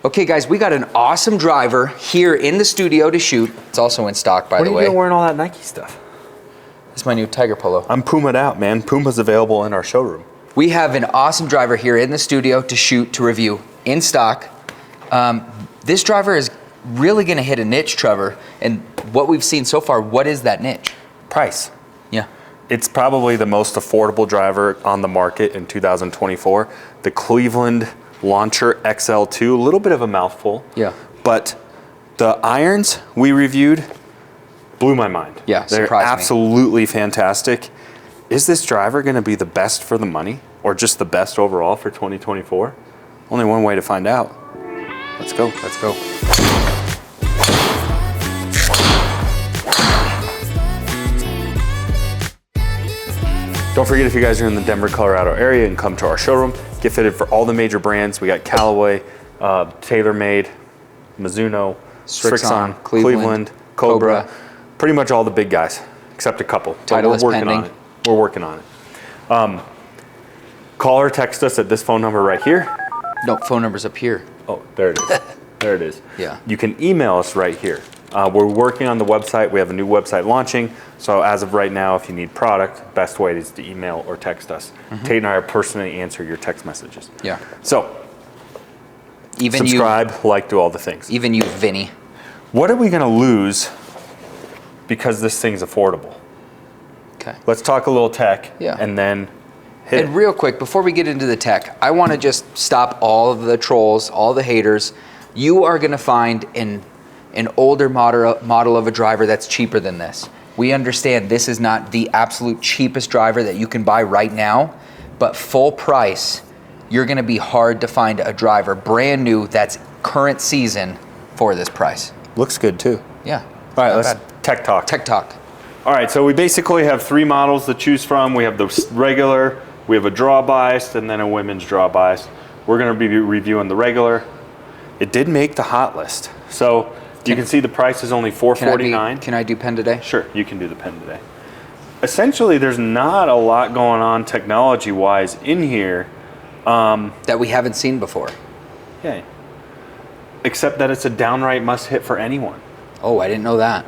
Okay guys, we got an awesome driver here in the studio to shoot. It's also in stock, by the way. What are you doing wearing all that Nike stuff? It's my new Tiger Polo. I'm Puma'd out, man. Puma's available in our showroom. We have an awesome driver here in the studio to shoot, to review, in stock. This driver is really gonna hit a niche, Trevor. And what we've seen so far, what is that niche? Price. Yeah. It's probably the most affordable driver on the market in 2024. The Cleveland Launcher XL2, a little bit of a mouthful. Yeah. But the irons we reviewed blew my mind. Yeah, they're absolutely fantastic. Is this driver gonna be the best for the money or just the best overall for 2024? Only one way to find out. Let's go, let's go. Don't forget, if you guys are in the Denver, Colorado area and come to our showroom, get fitted for all the major brands. We got Callaway, TaylorMade, Mizuno, Srixon, Cleveland, Cobra, pretty much all the big guys, except a couple. Titleist pending. We're working on it. Call or text us at this phone number right here. No, phone number's up here. Oh, there it is. There it is. Yeah. You can email us right here. We're working on the website. We have a new website launching. So as of right now, if you need product, best way is to email or text us. Tate and I are personally answer your text messages. Yeah. So even subscribe, like, do all the things. Even you, Vinny. What are we gonna lose because this thing's affordable? Okay. Let's talk a little tech, Yeah. and then hit And real quick, before we get into the tech, I want to just stop all of the trolls, all the haters. You are going to find an older model of a driver that's cheaper than this. We understand this is not the absolute cheapest driver that you can buy right now, but full price, you're going to be hard to find a driver brand new that's current season for this price. Looks good too. Yeah. All right, let's tech talk. Tech talk. All right, so we basically have 3 models to choose from. We have the regular, we have a draw biased, and then a women's draw biased. We're gonna be reviewing the regular. It did make the hot list. So you can see the price is only $449. Can I do pen today? Sure, you can do the pen today. Essentially, there's not a lot going on technology-wise in here. That we haven't seen before. Yeah. Except that it's a downright must-hit for anyone. Oh, I didn't know that.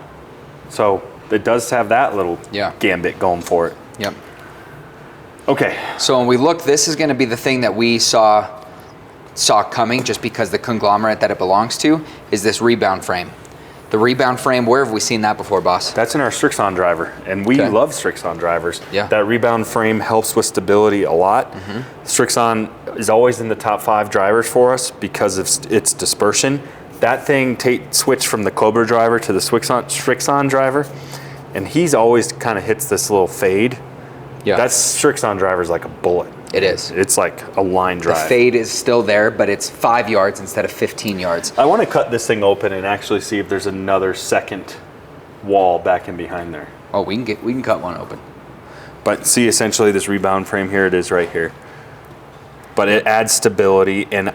So it does have that little Yeah. gambit going for it. Yep. Okay. So when we look, this is going to be the thing that we saw coming, just because the conglomerate that it belongs to is this rebound frame. The rebound frame, where have we seen that before, boss? That's in our Srixon driver, and we love Srixon drivers. Yeah. That rebound frame helps with stability a lot. Srixon is always in the top 5 drivers for us because of its dispersion. That thing switched from the Cobra driver to the Srixon driver, and he's always kind of hits this little fade. Yeah. That Srixon driver is like a bullet. It is. It's like a line drive. The fade is still there, but it's 5 yards instead of 15 yards. I want to cut this thing open and actually see if there's another second wall back in behind there. Oh, we can cut one open. But see, essentially this rebound frame here, it is right here. But it adds stability, and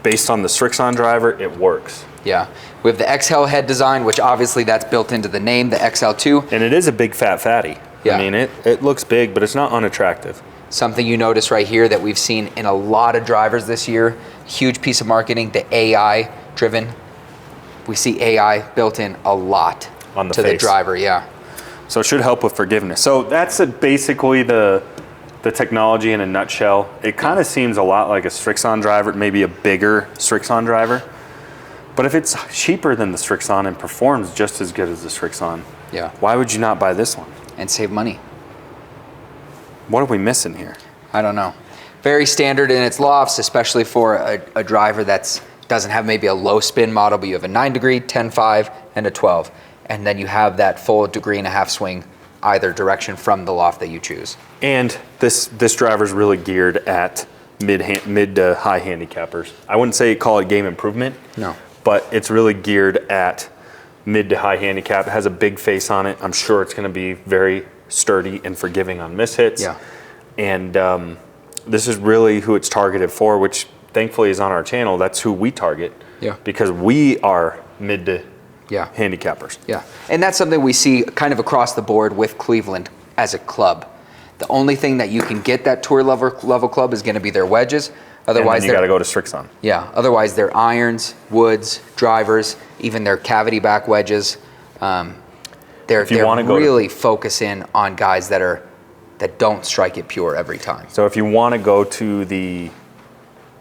based on the Srixon driver, it works. Yeah. We have the XL head design, which obviously that's built into the name, the XL2. And it is a big fat fatty. Yeah. I mean, it looks big, but it's not unattractive. Something you notice right here that we've seen in a lot of drivers this year, huge piece of marketing, the AI driven. We see AI built in a lot on the to face. The driver, yeah. So it should help with forgiveness. So that's basically the technology in a nutshell. It kind of seems a lot like a Srixon driver, maybe a bigger Srixon driver. But if it's cheaper than the Srixon and performs just as good as the Srixon, yeah, why would you not buy this one? And save money. What are we missing here? I don't know. Very standard in its lofts, especially for a driver that doesn't have maybe a low spin model, but you have a 9 degree, 10.5, and a 12. And then you have that full 1.5 degree swing either direction from the loft that you choose. And this driver is really geared at mid to high handicappers. I wouldn't say call it game improvement. No. But it's really geared at mid to high handicap. It has a big face on it. I'm sure it's going to be very sturdy and forgiving on mishits. Yeah. And this is really who it's targeted for, which thankfully is on our channel. That's who we target. Yeah. Because we are mid to handicappers. Yeah. And that's something we see kind of across the board with Cleveland as a club. The only thing that you can get that tour level club is going to be their wedges. Otherwise, you got to go to Strixon. Yeah, otherwise they're irons, woods, drivers, even their cavity back wedges. They're really focus in on guys that don't strike it pure every time. So if you want to go to the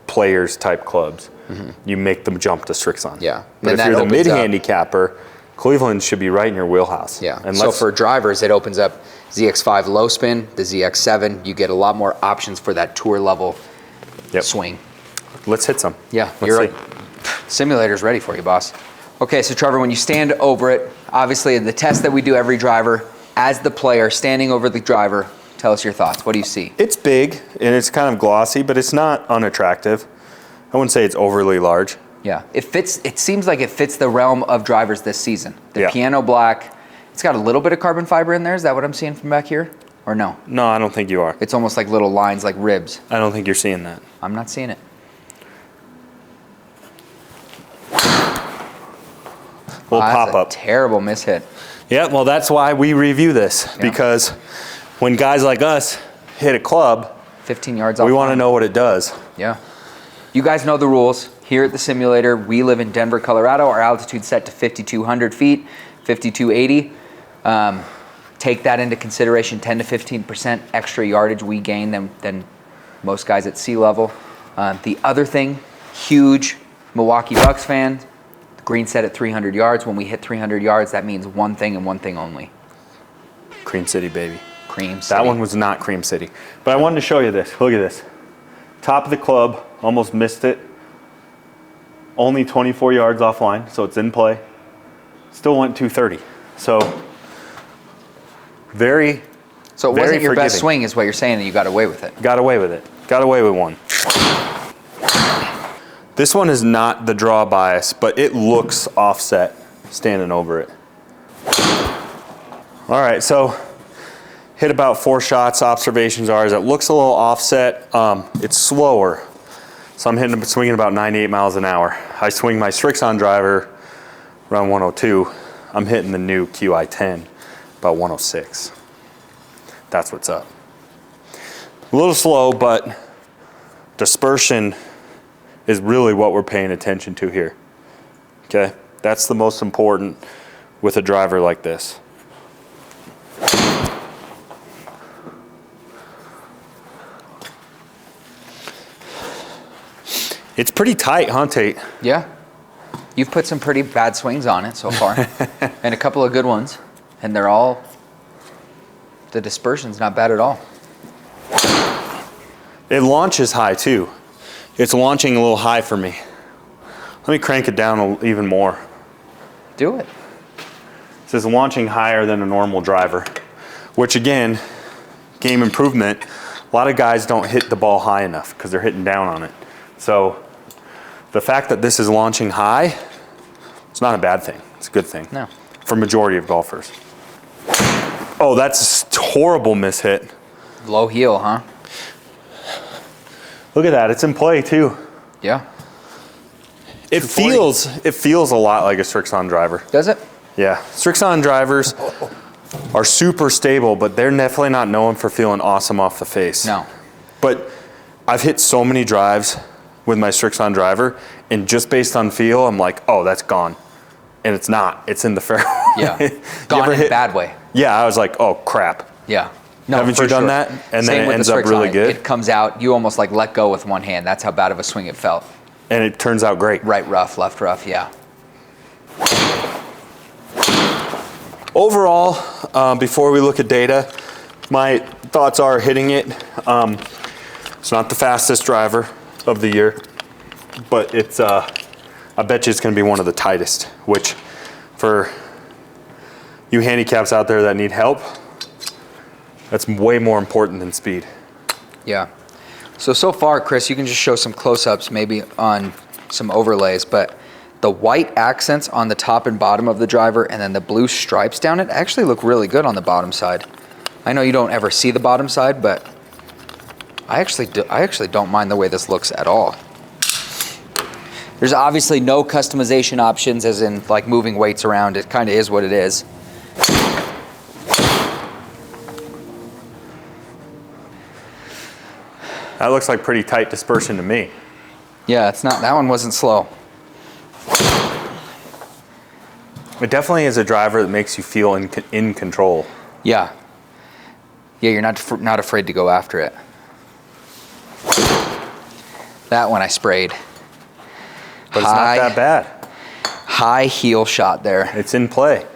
players type clubs, you make them jump to Strixon. Yeah. But if you're the mid-handicapper, Cleveland should be right in your wheelhouse. Yeah. So for drivers, it opens up ZX5 low spin, the ZX7. You get a lot more options for that tour level swing. Let's hit some. Yeah, you're right. Simulator's ready for you, boss. Okay, so Trevor, when you stand over it, obviously the test that we do every driver, as the player standing over the driver, tell us your thoughts. What do you see? It's big and it's kind of glossy, but it's not unattractive. I wouldn't say it's overly large. Yeah, it seems like it fits the realm of drivers this season. The piano black, it's got a little bit of carbon fiber in there. Is that what I'm seeing from back here? Or no? No, I don't think you are. It's almost like little lines, like ribs. I don't think you're seeing that. I'm not seeing it. Little pop-up. Terrible mishit. Yeah, well, that's why we review this, because when guys like us hit a club, 15 yards off, we want to know what it does. Yeah. You guys know the rules. Here at the simulator, we live in Denver, Colorado. Our altitude's set to 5,200 feet, 5,280. Take that into consideration, 10 to 15% extra yardage we gain than most guys at sea level. The other thing, huge Milwaukee Bucks fan, the green set at 300 yards. When we hit 300 yards, that means one thing and one thing only. Cream City, baby. Cream City. That one was not Cream City. But I wanted to show you this. Look at this. Top of the club, almost missed it. Only 24 yards offline, so it's in play. Still went 230. So it wasn't your best swing is what you're saying, and you got away with it. Got away with it. Got away with one. This one is not the draw bias, but it looks offset standing over it. All right, so hit about 4 shots. Observations are it looks a little offset. It's slower. So I'm swinging about 98 miles an hour. I swing my Strixon driver around 102. I'm hitting the new QI10 about 106. That's what's up. A little slow, but dispersion is really what we're paying attention to here. Okay, that's the most important with a driver like this. It's pretty tight, huh, Tate? Yeah. You've put some pretty bad swings on it so far, and a couple of good ones, and the dispersion's not bad at all. It launches high too. It's launching a little high for me. Let me crank it down even more. Do it. This is launching higher than a normal driver, which again, game improvement, a lot of guys don't hit the ball high enough because they're hitting down on it. So the fact that this is launching high, it's not a bad thing. It's a good thing. No. For majority of golfers. Oh, that's a horrible mishit. Low heel, huh? Look at that, it's in play too. Yeah. It feels a lot like a Strixon driver. Does it? Yeah, Strixon drivers are super stable, but they're definitely not known for feeling awesome off the face. No. But I've hit so many drives with my Strixon driver, and just based on feel, I'm like, oh, that's gone. And it's not. It's in the fairway. Yeah. Gone in a bad way. Yeah, I was like, oh, crap. Yeah. No, haven't you done that? And then it ends up really good? It comes out, you almost like let go with one hand. That's how bad of a swing it felt. And it turns out great. Right rough, left rough, yeah. Overall, before we look at data, my thoughts are hitting it. It's not the fastest driver of the year, but it's I bet you it's going to be one of the tightest, which for you handicaps out there that need help, that's way more important than speed. Yeah. So far, Chris, you can just show some close-ups maybe on some overlays, but the white accents on the top and bottom of the driver and then the blue stripes down it actually look really good on the bottom side. I know you don't ever see the bottom side, but I actually don't mind the way this looks at all. There's obviously no customization options as in like moving weights around. It kind of is what it is. That looks like pretty tight dispersion to me. Yeah, it's not, that one wasn't slow. It definitely is a driver that makes you feel in control. Yeah. Yeah, you're not afraid to go after it. That one I sprayed. But it's not that bad. High heel shot there. It's in play.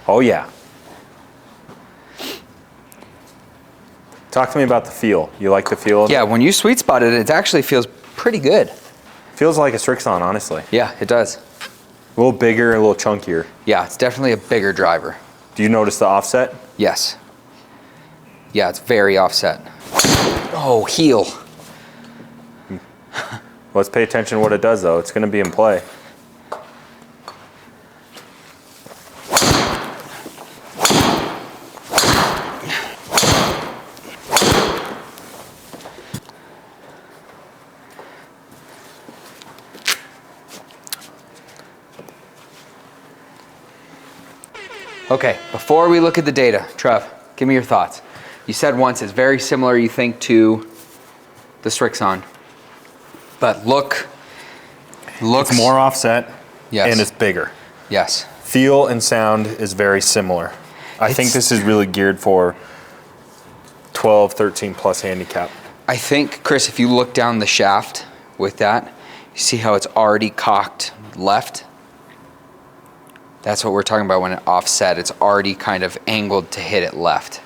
Oh yeah. Talk to me about the feel. You like the feel of Yeah, it? when you sweet spot it, it actually feels pretty good. Feels like a Strixon, honestly. Yeah, it does. A little bigger, a little chunkier. Yeah, it's definitely a bigger driver. Do you notice the offset? Yes. Yeah, it's very offset. Oh, heel. Let's pay attention to what it does, though. It's going to be in play. Okay, before we look at the data, Trev, give me your thoughts. You said once it's very similar, you think, to the Strixon, but looks It's more offset, Yes. and it's bigger. Yes. Feel and sound is very similar. I think this is really geared for 12, 13 plus handicap. I think, Chris, if you look down the shaft with that, you see how it's already cocked left? That's what we're talking about when it offset. It's already kind of angled to hit it left.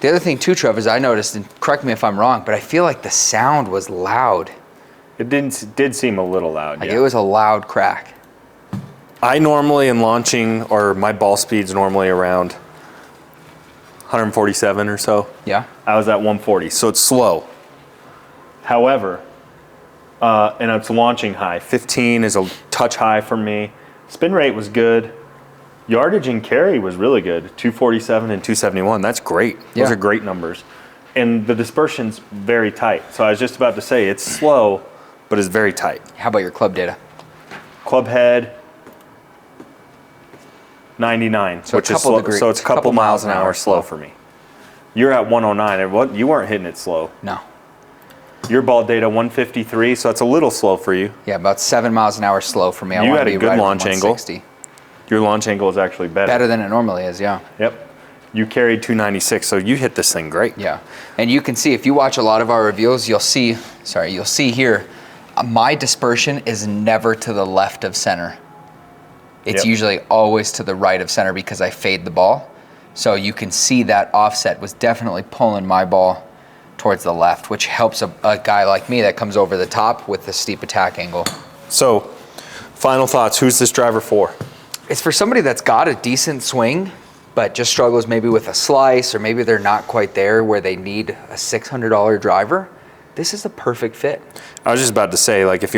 The other thing too, Trev, is I noticed, and correct me if I'm wrong, but I feel like the sound was loud. It did seem a little loud, Like yeah. it was a loud crack. I normally in launching, or my ball speed's normally around 147 or so. Yeah? I was at 140, so it's slow. However, and it's launching high. 15 is a touch high for me. Spin rate was good. Yardage and carry was really good. 247 and 271. That's great. Those Yeah. are great numbers. And the dispersion's very tight. So I was just about to say it's slow, but it's very tight. How about your club data? Club head, 99, So a which is couple slow. degree- So it's a couple miles an hour slow for me. You're at 109, and you weren't hitting it slow. No. Your ball data 153, so it's a little slow for you. Yeah, about 7 miles an hour slow for me. I You want had to a be good right at launch angle. 160. Your launch angle is actually better. Better than it normally is, yeah. Yep. You carried 296, so you hit this thing great. Yeah, and you can see, if you watch a lot of our reviews, you'll see here, my dispersion is never to the left of center. It's Yep. usually always to the right of center because I fade the ball. So you can see that offset was definitely pulling my ball towards the left, which helps a guy like me that comes over the top with the steep attack angle. So, final thoughts. Who's this driver for? It's for somebody that's got a decent swing, but just struggles maybe with a slice, or maybe they're not quite there where they need a $600 driver. This is a perfect fit. I was just about to say, like, if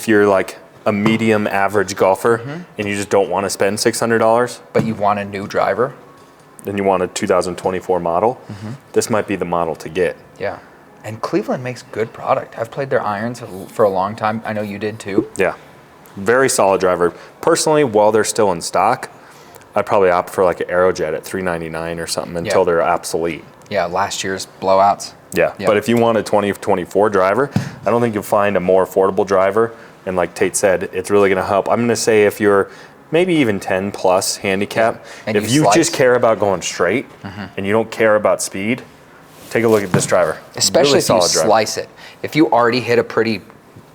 you're like a medium average golfer and you just don't want to spend $600, But you want a new driver? then you want a 2024 model, this might be the model to get. Yeah. And Cleveland makes good product. I've played their irons for a long time. I know you did too. Yeah. Very solid driver. Personally, while they're still in stock, I'd probably opt for like an Aerojet at $399 or something until Yeah. they're obsolete. Yeah, last year's blowouts. Yeah. Yeah. But if you want a 2024 driver, I don't think you'll find a more affordable driver. And like Tate said, it's really going to help. I'm going to say if you're maybe even 10 plus handicap, And if you you just slice. care about going straight and you don't care about speed, take a look at this driver. Especially Really if you solid driver. slice it. If you already hit a pretty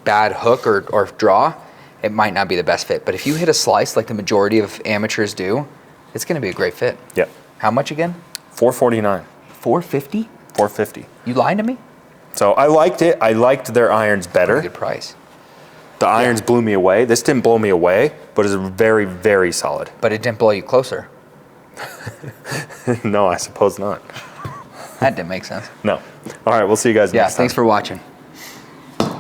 bad hook or draw, it might not be the best fit. But if you hit a slice like the majority of amateurs do, it's going to be a great fit. Yep. How much again? $449, $450? $450. You lying to me? So I liked it. I liked their irons better. Good price. The irons blew me away. This didn't blow me away, but it's very, very solid. But it didn't blow you closer. No, I suppose not. That didn't make sense. No. All right, we'll see you guys Yeah, next time. thanks for watching.